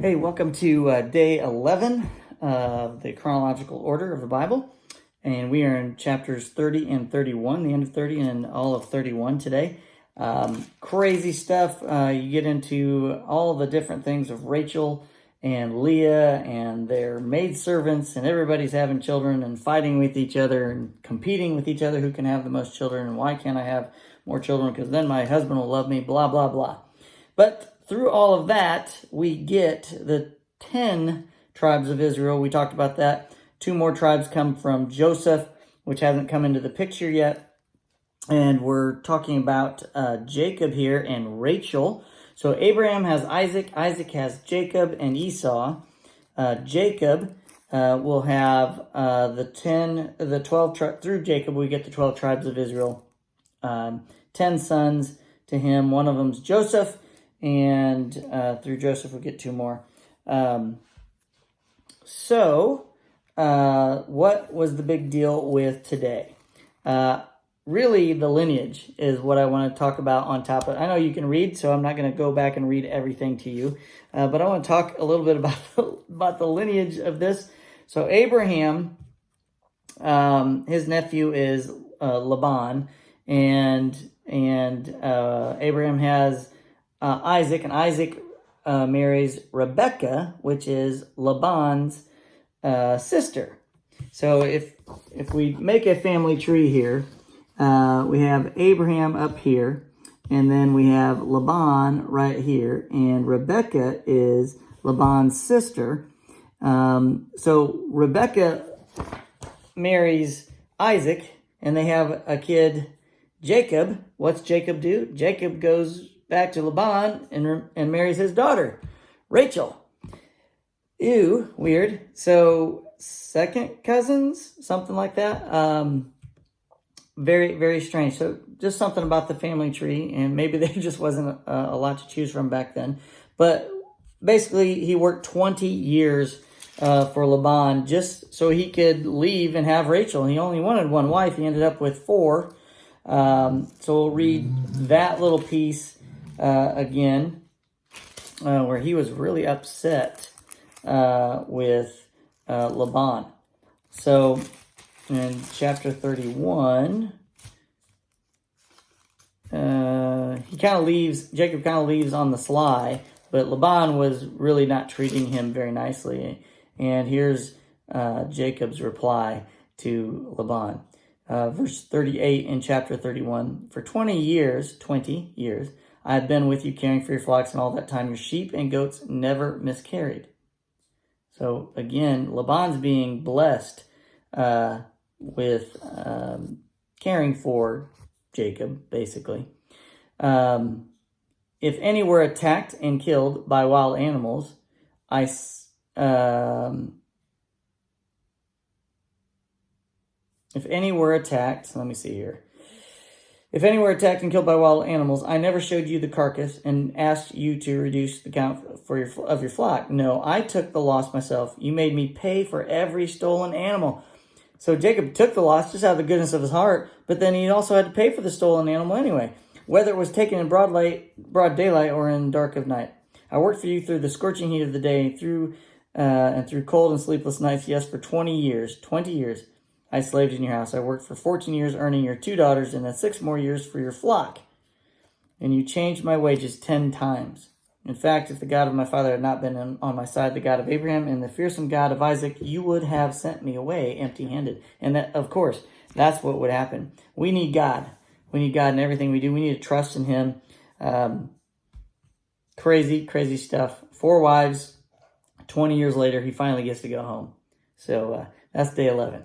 Hey, welcome to day 11 of the chronological order of the Bible. And we are in chapters 30 and 31, the end of 30 and all of 31 today. Crazy stuff. You get into all the different things of Rachel and Leah and their maidservants, and everybody's having children and fighting with each other and competing with each other who can have the most children and why can't I have more children because then my husband will love me, blah, blah, blah. But through all of that, we get the 10 tribes of Israel. We talked about that. 2 more tribes come from Joseph, which hasn't come into the picture yet. And we're talking about Jacob here and Rachel. So Abraham has Isaac. Isaac has Jacob and Esau. Jacob will have the 12 through Jacob, we get the 12 tribes of Israel. 10 sons to him. One of them's Joseph. And through Joseph, we'll get 2 more. What was the big deal with today? Really, the lineage is what I want to talk about on top of it. I know you can read, so I'm not going to go back and read everything to you. But I want to talk a little bit about the lineage of this. So Abraham, his nephew is Laban, and Abraham has Isaac, and Isaac marries Rebekah, which is Laban's sister. So if we make a family tree here, we have Abraham up here, and then we have Laban right here, and Rebekah is Laban's sister. So Rebekah marries Isaac, and they have a kid, Jacob. What's Jacob do? Jacob goes back to Laban and marries his daughter, Rachel. Ew, weird. So second cousins, something like that. Very, very strange. So just something about the family tree, and maybe there just wasn't a lot to choose from back then. But basically, he worked 20 years for Laban just so he could leave and have Rachel. He only wanted one wife. He ended up with 4. So we'll read that little piece again, where he was really upset with Laban. So in chapter 31, Jacob kind of leaves on the sly, but Laban was really not treating him very nicely. And here's Jacob's reply to Laban. Verse 38 in chapter 31, for 20 years, I have been with you caring for your flocks, and all that time your sheep and goats never miscarried. So again, Laban's being blessed with caring for Jacob, basically. If any were attacked and killed by wild animals, If any were attacked and killed by wild animals, I never showed you the carcass and asked you to reduce the count of your flock. No, I took the loss myself. You made me pay for every stolen animal. So Jacob took the loss just out of the goodness of his heart, but then he also had to pay for the stolen animal anyway, whether it was taken in broad daylight or in dark of night. I worked for you through the scorching heat of the day, through cold and sleepless nights, yes, for 20 years. 20 years. I slaved in your house. I worked for 14 years, earning your 2 daughters, and then 6 more years for your flock. And you changed my wages 10 times. In fact, if the God of my father had not been on my side, the God of Abraham and the fearsome God of Isaac, you would have sent me away empty-handed. And that, of course, that's what would happen. We need God. We need God in everything we do. We need to trust in him. Crazy, crazy stuff. 4 wives. 20 years later, he finally gets to go home. So that's day 11.